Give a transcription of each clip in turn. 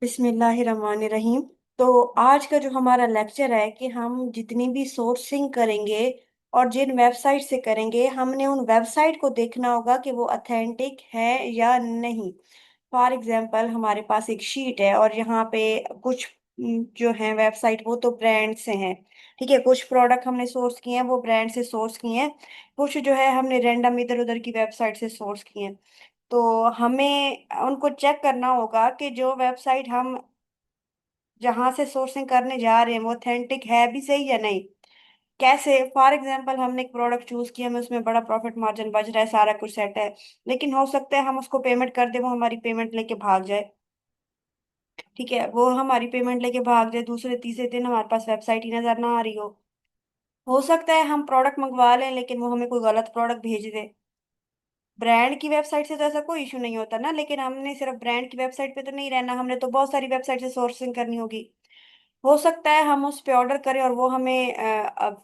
बिस्मिल्लाहिर्रहमानिर्रहीम। तो आज का जो हमारा लेक्चर है कि हम जितनी भी सोर्सिंग करेंगे और जिन वेबसाइट से करेंगे, हमने उन वेबसाइट को देखना होगा कि वो अथेंटिक है या नहीं। फॉर एग्जांपल, हमारे पास एक शीट है और यहाँ पे कुछ जो है वेबसाइट वो तो ब्रांड से हैं। ठीक है, कुछ प्रोडक्ट हमने सोर्स किए हैं वो ब्रांड से सोर्स किए हैं। कुछ जो है हमने रैंडम इधर उधर की वेबसाइट से सोर्स किए हैं। तो हमें उनको चेक करना होगा कि जो वेबसाइट हम जहां से सोर्सिंग करने जा रहे हैं वो ऑथेंटिक है भी सही या नहीं। कैसे? फॉर एग्जांपल, हमने एक प्रोडक्ट चूज किया, हमें उसमें बड़ा प्रॉफिट मार्जिन बच रहा है, सारा कुछ सेट है। लेकिन हो सकता है हम उसको पेमेंट कर दे, वो हमारी पेमेंट लेके भाग जाए। ठीक है, वो हमारी पेमेंट लेके भाग जाए, दूसरे तीसरे दिन हमारे पास वेबसाइट ही नजर ना आ रही हो सकता है हम प्रोडक्ट मंगवा लें लेकिन वो हमें कोई गलत प्रोडक्ट भेज दे। ब्रांड की वेबसाइट से तो ऐसा कोई इशू नहीं होता ना, लेकिन हमने सिर्फ ब्रांड की वेबसाइट पे तो नहीं रहना, हमने तो बहुत सारी वेबसाइट से सोर्सिंग करनी होगी। हो सकता है हम उस पे ऑर्डर करें और वो हमें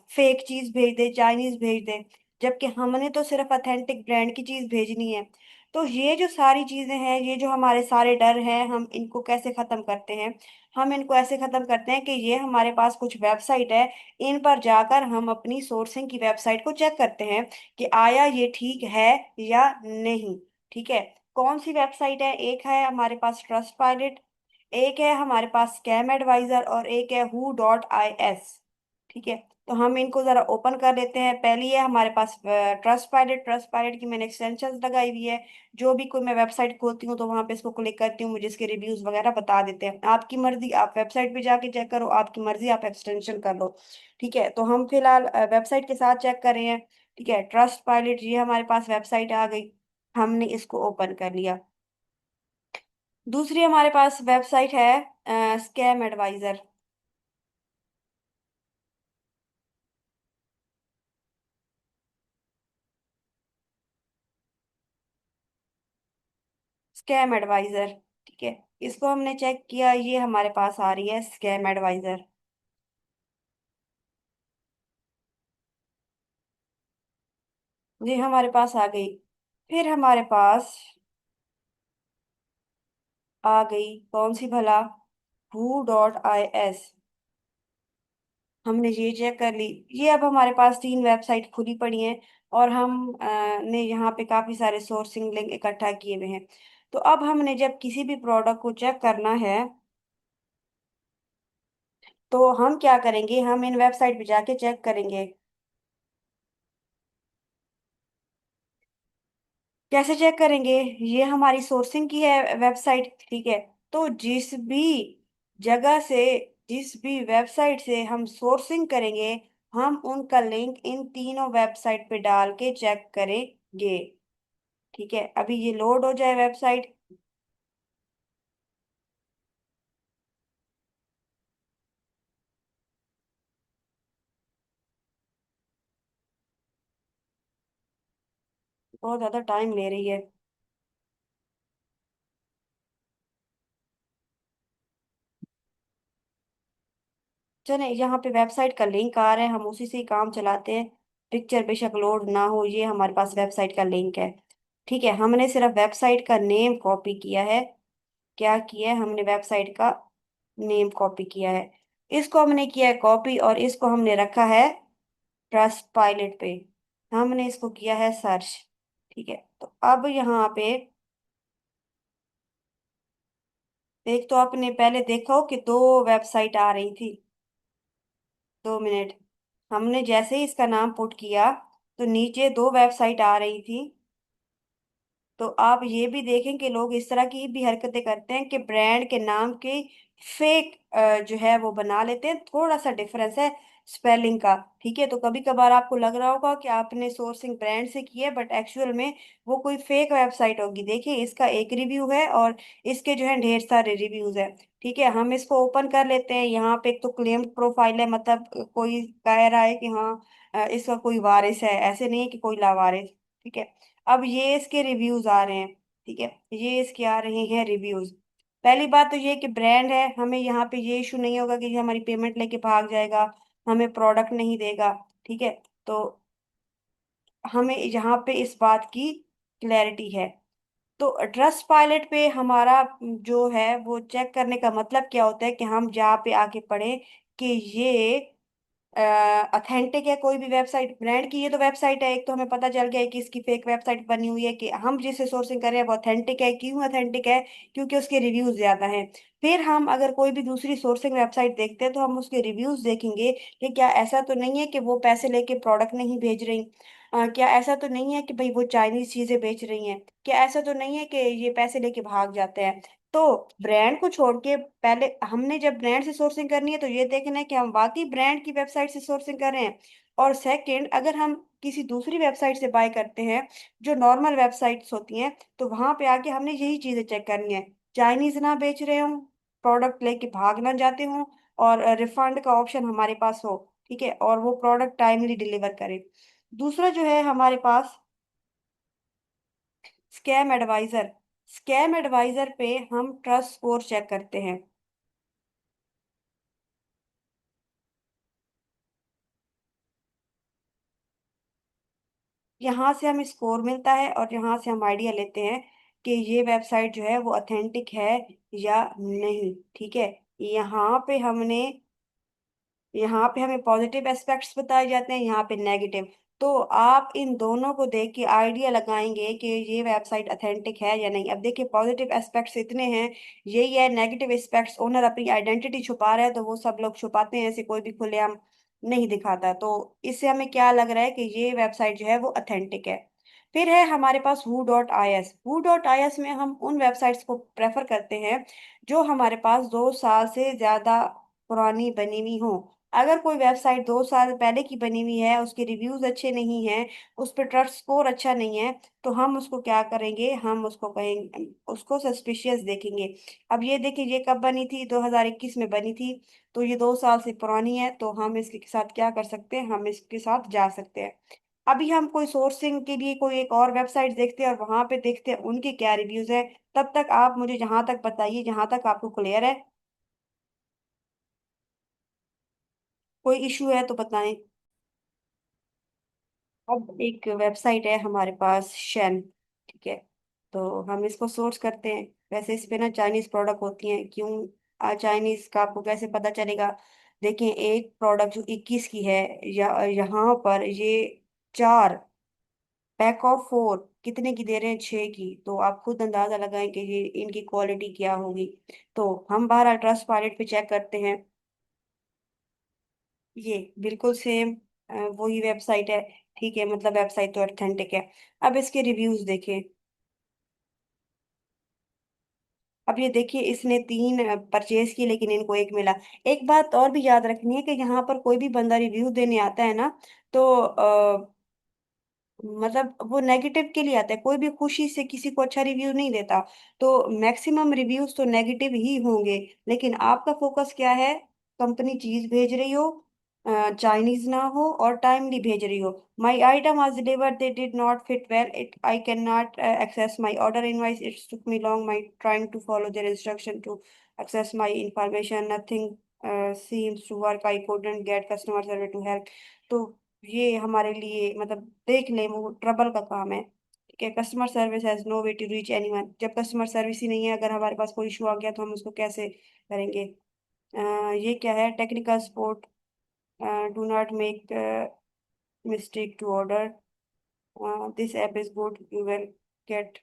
फेक चीज भेज दे, चाइनीज भेज दे, जबकि हमने तो सिर्फ अथेंटिक ब्रांड की चीज भेजनी है। तो ये जो सारी चीजें हैं, ये जो हमारे सारे डर हैं, हम इनको कैसे खत्म करते हैं? हम इनको ऐसे खत्म करते हैं कि ये हमारे पास कुछ वेबसाइट है, इन पर जाकर हम अपनी सोर्सिंग की वेबसाइट को चेक करते हैं कि आया ये ठीक है या नहीं। ठीक है, कौन सी वेबसाइट है? एक है हमारे पास ट्रस्ट पायलट, एक है हमारे पास स्कैम एडवाइजर और एक है who.is। ठीक है, तो हम इनको जरा ओपन कर लेते हैं। पहली है हमारे पास ट्रस्ट पायलट। ट्रस्ट पायलट की मैंने एक्सटेंशन लगाई हुई है। जो भी कोई मैं वेबसाइट खोलती हूँ तो वहां पे इसको क्लिक करती हूँ, मुझे इसके रिव्यूज वगैरह बता देते हैं। आपकी मर्जी, आप वेबसाइट पे जाके चेक करो, आपकी मर्जी आप एक्सटेंशन कर लो। ठीक है, तो हम फिलहाल वेबसाइट के साथ चेक कर रहे हैं। ठीक है, ट्रस्ट पायलट, ये हमारे पास वेबसाइट आ गई, हमने इसको ओपन कर लिया। दूसरी हमारे पास वेबसाइट है स्कैम एडवाइजर। स्कैम एडवाइजर, ठीक है, इसको हमने चेक किया, ये हमारे पास आ रही है स्कैम एडवाइजर। ये हमारे पास आ गई। फिर हमारे पास आ गई कौन सी भला? who.is। हमने ये चेक कर ली। ये अब हमारे पास तीन वेबसाइट खुली पड़ी हैं और हम ने यहाँ पे काफी सारे सोर्सिंग लिंक इकट्ठा किए हुए हैं। तो अब हमने जब किसी भी प्रोडक्ट को चेक करना है तो हम क्या करेंगे? हम इन वेबसाइट पे जाके चेक करेंगे। कैसे चेक करेंगे? ये हमारी सोर्सिंग की है वेबसाइट। ठीक है, तो जगह से जिस भी वेबसाइट से हम सोर्सिंग करेंगे, हम उनका लिंक इन तीनों वेबसाइट पे डाल के चेक करेंगे। ठीक है, अभी ये लोड हो जाए वेबसाइट। बहुत ज्यादा टाइम ले रही है। चले, यहाँ पे वेबसाइट का लिंक आ रहा है, हम उसी से ही काम चलाते हैं। पिक्चर बेशक लोड ना हो, ये हमारे पास वेबसाइट का लिंक है। ठीक है, हमने सिर्फ वेबसाइट का नेम कॉपी किया है। क्या किया है? हमने वेबसाइट का नेम कॉपी किया है। इसको हमने किया है कॉपी और इसको हमने रखा है ट्रस्ट पायलट पे। हमने इसको किया है सर्च। ठीक है, तो अब यहाँ पे एक तो आपने पहले देखा हो कि दो वेबसाइट आ रही थी। 2 मिनट, हमने जैसे ही इसका नाम पुट किया तो नीचे दो वेबसाइट आ रही थी। तो आप ये भी देखें कि लोग इस तरह की भी हरकतें करते हैं कि ब्रांड के नाम की फेक जो है वो बना लेते हैं। थोड़ा सा डिफरेंस है स्पेलिंग का। ठीक है, तो कभी कभार आपको लग रहा होगा कि आपने सोर्सिंग ब्रांड से की है, बट एक्चुअल में वो कोई फेक वेबसाइट होगी। देखिए, इसका एक रिव्यू है और इसके जो है ढेर सारे रिव्यूज है। ठीक है, हम इसको ओपन कर लेते हैं। यहाँ पे एक तो क्लेम्ड प्रोफाइल है, मतलब कोई कह रहा है कि हाँ इसका कोई वारिस है, ऐसे नहीं है कि कोई लावारिस। ठीक है, अब ये इसके रिव्यूज आ रहे हैं। ठीक है, ये इसके आ रहे हैं रिव्यूज। पहली बात तो ये कि ब्रांड है, हमें यहाँ पे ये इशू नहीं होगा कि ये हमारी पेमेंट लेके भाग जाएगा, हमें प्रोडक्ट नहीं देगा। ठीक है, तो हमें यहाँ पे इस बात की क्लैरिटी है। तो ट्रस्ट पायलट पे हमारा जो है वो चेक करने का मतलब क्या होता है कि हम जहाँ पे आके पढ़े कि ये ऑथेंटिक है। कोई भी वेबसाइट ब्रांड की, ये तो वेबसाइट है, एक तो हमें पता चल गया है कि इसकी फेक वेबसाइट बनी हुई है, कि हम जिसे सोर्सिंग कर रहे हैं वो ऑथेंटिक है। क्यों ऑथेंटिक है? क्योंकि उसके रिव्यूज ज्यादा हैं। फिर हम अगर कोई भी दूसरी सोर्सिंग वेबसाइट देखते हैं तो हम उसके रिव्यूज देखेंगे कि क्या ऐसा तो नहीं है कि वो पैसे लेके प्रोडक्ट नहीं भेज रही, क्या ऐसा तो नहीं है कि भाई वो चाइनीज चीजें बेच रही हैं, क्या ऐसा तो नहीं है कि ये पैसे लेके भाग जाते हैं। तो ब्रांड को छोड़ के पहले हमने जब ब्रांड से सोर्सिंग करनी है तो ये देखना है कि हम वाकई ब्रांड की वेबसाइट से सोर्सिंग कर रहे हैं। और सेकंड, अगर हम किसी दूसरी वेबसाइट से बाय करते हैं जो नॉर्मल वेबसाइट्स होती हैं, तो वहां पे आके हमने यही चीजें चेक करनी है, चाइनीज ना बेच रहे हो, प्रोडक्ट लेके भाग ना जाते हो, और रिफंड का ऑप्शन हमारे पास हो। ठीक है, और वो प्रोडक्ट टाइमली डिलीवर करे। दूसरा जो है हमारे पास स्कैम एडवाइजर। स्कैम एडवाइजर पे हम ट्रस्ट स्कोर चेक करते हैं। यहाँ से हमें स्कोर मिलता है और यहाँ से हम आइडिया लेते हैं कि ये वेबसाइट जो है वो ऑथेंटिक है या नहीं। ठीक है, यहाँ पे हमने यहाँ पे हमें पॉजिटिव एस्पेक्ट्स बताए जाते हैं, यहाँ पे नेगेटिव। तो आप इन दोनों को देख के आइडिया लगाएंगे कि ये वेबसाइट ऑथेंटिक है या नहीं। अब देखिए, पॉजिटिव एस्पेक्ट्स इतने हैं, यही है। नेगेटिव एस्पेक्ट्स, ओनर अपनी आइडेंटिटी छुपा रहा है तो वो सब लोग छुपाते हैं, ऐसे कोई भी खुलेआम नहीं दिखाता। तो इससे हमें क्या लग रहा है कि ये वेबसाइट जो है वो ऑथेंटिक है। फिर है हमारे पास who.is। who.is में हम उन वेबसाइट्स को प्रेफर करते हैं जो हमारे पास 2 साल से ज्यादा पुरानी बनी हुई हो। अगर कोई वेबसाइट 2 साल पहले की बनी हुई है, उसके रिव्यूज अच्छे नहीं हैं, उस पर ट्रस्ट स्कोर अच्छा नहीं है, तो हम उसको क्या करेंगे, हम उसको कहेंगे, उसको सस्पिशियस देखेंगे। अब ये देखिए, ये कब बनी थी? 2021 में बनी थी, तो ये 2 साल से पुरानी है। तो हम इसके साथ क्या कर सकते हैं, हम इसके साथ जा सकते हैं। अभी हम कोई सोर्सिंग के लिए कोई एक और वेबसाइट देखते हैं और वहां पे देखते हैं उनके क्या रिव्यूज है। तब तक आप मुझे जहां तक बताइए, जहां तक आपको क्लियर है। कोई इशू है तो बताएं। अब एक वेबसाइट है हमारे पास, शन। ठीक है, तो हम इसको सोर्स करते हैं। वैसे इस पे ना चाइनीज प्रोडक्ट होती हैं, क्यों चाइनीज का आपको कैसे पता चलेगा? देखिए, एक प्रोडक्ट जो 21 की है, यहाँ पर ये 4 पैक ऑफ 4 कितने की दे रहे हैं? 6 की। तो आप खुद अंदाजा लगाएं कि ये इनकी क्वालिटी क्या होगी। तो हम बाहर ट्रस्ट पायलट पे चेक करते हैं, ये बिल्कुल सेम वही वेबसाइट है। ठीक है, मतलब वेबसाइट तो ऑथेंटिक है। अब इसके रिव्यूज देखें। अब ये देखिए, इसने 3 परचेज किए लेकिन इनको एक मिला। एक बात और भी याद रखनी है कि यहाँ पर कोई भी बंदा रिव्यू देने आता है ना, तो मतलब वो नेगेटिव के लिए आता है, कोई भी खुशी से किसी को अच्छा रिव्यू नहीं देता। तो मैक्सिमम रिव्यूज तो नेगेटिव ही होंगे। लेकिन आपका फोकस क्या है? कंपनी चीज भेज रही हो, चाइनीज ना हो और टाइमली भेज रही हो। माई item was delivered, they did not fit well, it I cannot access my order invoice, it took me long my trying to follow their instruction to access my information, nothing seems to work, I couldn't get customer service to help। तो ये हमारे लिए मतलब देख लें, वो trouble का काम है। ठीक है, customer service has no way to reach anyone. जब कस्टमर सर्विस ही नहीं है, अगर हमारे पास कोई इशू आ गया तो हम उसको कैसे करेंगे? ये क्या है? Technical support, do not make mistake to order. This app is good. You will get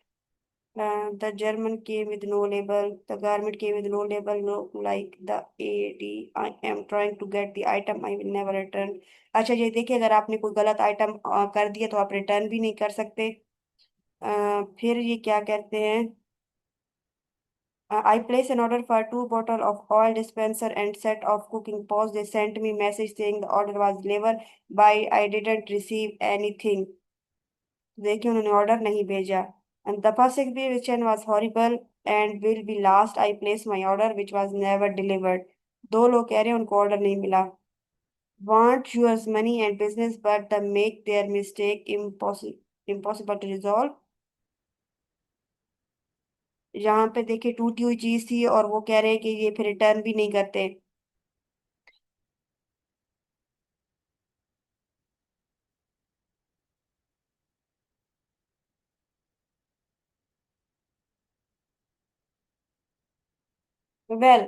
the German came with no label. The garment came with no label. No, like the AD. I am trying to get the item. I will never return. अच्छा, ये देखिए, अगर आपने कोई गलत item कर दिया तो आप रिटर्न भी नहीं कर सकते। फिर ये क्या कहते हैं? I place an order for 2 bottle of oil dispenser and set of cooking pots. They sent me message saying the order was delivered by I didn't receive anything। देखिए, उन्होंने ऑर्डर नहीं भेजा। And the first experience was horrible and will be last, I place my order which was never delivered. 2 लोग कह रहे हैं उनको order नहीं मिला। Want yours money and business but the make their mistake impossible to resolve. यहाँ पे देखिए, टूटी हुई चीज थी और वो कह रहे हैं कि ये फिर रिटर्न भी नहीं करते। वेल,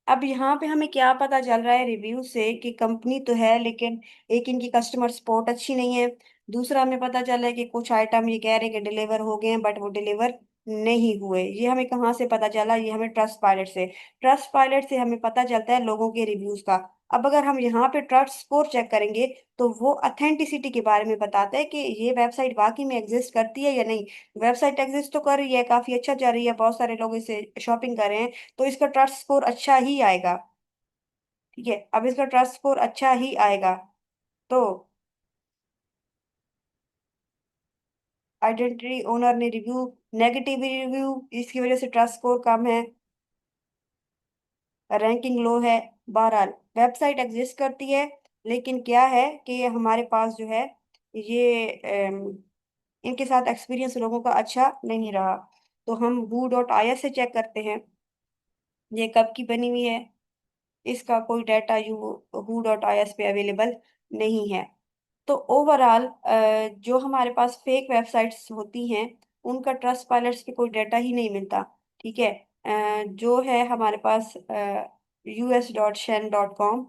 अब यहाँ पे हमें क्या पता चल रहा है रिव्यू से कि कंपनी तो है, लेकिन एक, इनकी कस्टमर सपोर्ट अच्छी नहीं है। दूसरा, हमें पता चला है कि कुछ आइटम ये कह रहे हैं कि डिलीवर हो गए हैं, बट वो डिलीवर नहीं हुए। ये हमें कहाँ से पता चला? ये हमें ट्रस्ट पायलट से। ट्रस्ट पायलट से हमें पता चलता है लोगों के रिव्यूज का। अब अगर हम यहाँ पे ट्रस्ट स्कोर चेक करेंगे, तो वो अथेंटिसिटी के बारे में बताता है कि ये वेबसाइट वाकई में एग्जिस्ट करती है या नहीं। वेबसाइट एग्जिस्ट तो कर रही है, काफी अच्छा चल रही है, बहुत सारे लोग इसे शॉपिंग कर रहे हैं, तो इसका ट्रस्ट स्कोर अच्छा ही आएगा। ठीक है, अब इसका ट्रस्ट स्कोर अच्छा ही आएगा। तो आइडेंटिटी ओनर ने रिव्यू, नेगेटिव रिव्यू, इसकी वजह से ट्रस्ट स्कोर कम है, रैंकिंग लो है। बहरहाल, वेबसाइट एग्जिस्ट करती है, लेकिन क्या है कि ये हमारे पास जो है, ये इनके साथ एक्सपीरियंस लोगों का अच्छा नहीं रहा। तो हम who.is से चेक करते हैं, ये कब की बनी हुई है। इसका कोई डाटा who.is पे अवेलेबल नहीं है। तो ओवरऑल जो हमारे पास फेक वेबसाइट्स होती हैं, उनका ट्रस्ट पायलट्स पे कोई डाटा ही नहीं मिलता। ठीक है। जो है हमारे पास us.shen.com,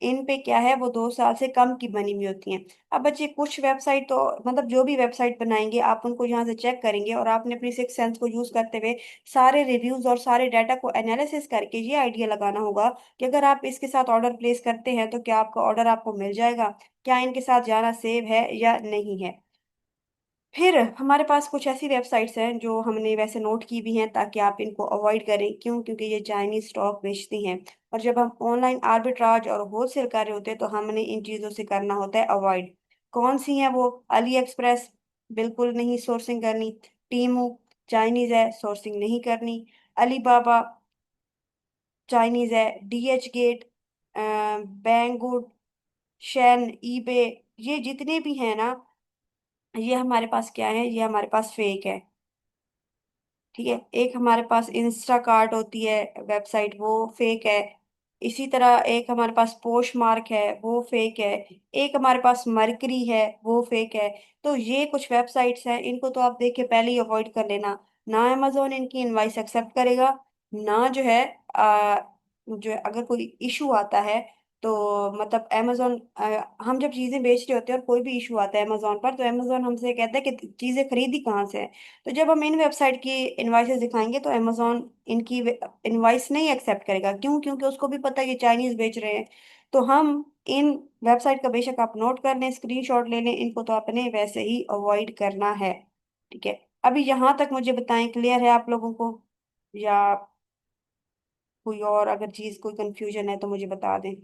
इन पे क्या है, वो 2 साल से कम की बनी हुई होती हैं। अब बच्चे, कुछ वेबसाइट तो, मतलब जो भी वेबसाइट बनाएंगे आप उनको यहाँ से चेक करेंगे, और आपने अपनी सिक्स सेंस को यूज करते हुए सारे रिव्यूज और सारे डाटा को एनालिसिस करके ये आइडिया लगाना होगा कि अगर आप इसके साथ ऑर्डर प्लेस करते हैं तो क्या आपका ऑर्डर आपको मिल जाएगा, क्या इनके साथ जाना सेव है या नहीं है। फिर हमारे पास कुछ ऐसी वेबसाइट्स हैं जो हमने वैसे नोट की भी हैं, ताकि आप इनको अवॉइड करें। क्यों? क्योंकि ये चाइनीज स्टॉक बेचती हैं, और जब हम ऑनलाइन आर्बिट्राज और होलसेल कर रहे होते हैं तो हमने इन चीज़ों से करना होता है अवॉइड। कौन सी हैं वो? अली एक्सप्रेस, बिल्कुल नहीं सोर्सिंग करनी। टीमू, चाइनीज है, सोर्सिंग नहीं करनी। अलीबाबा, चाइनीज है। DH gate, Banggood, Shein, eBay, ये जितने भी हैं ना, ये हमारे पास क्या है, ये हमारे पास फेक है। ठीक है। एक हमारे पास इंस्टाकार्ट होती है वेबसाइट, वो फेक है। इसी तरह एक हमारे पास पोस्टमार्क है, वो फेक है। एक हमारे पास मरकरी है, वो फेक है। तो ये कुछ वेबसाइट्स हैं, इनको तो आप देख के पहले ही अवॉइड कर लेना। ना अमेजोन इनकी इनवाइस एक्सेप्ट करेगा, ना जो है जो है, अगर कोई इशू आता है तो, मतलब अमेजोन, हम जब चीजें बेच रहे होते हैं और कोई भी इशू आता है अमेजोन पर, तो अमेजोन हमसे कहता है कि चीजें खरीदी कहाँ से है। तो जब हम इन वेबसाइट की इनवाइसेस दिखाएंगे तो अमेजोन इनकी इनवाइस नहीं एक्सेप्ट करेगा। क्यों? क्योंकि उसको भी पता है कि चाइनीज बेच रहे हैं। तो हम इन वेबसाइट का बेशक आप नोट कर लें, स्क्रीनशॉट ले लें, इनको तो आपने वैसे ही अवॉइड करना है। ठीक है। अभी यहाँ तक मुझे बताएं, क्लियर है आप लोगों को, या कोई और अगर चीज, कोई कंफ्यूजन है तो मुझे बता दें।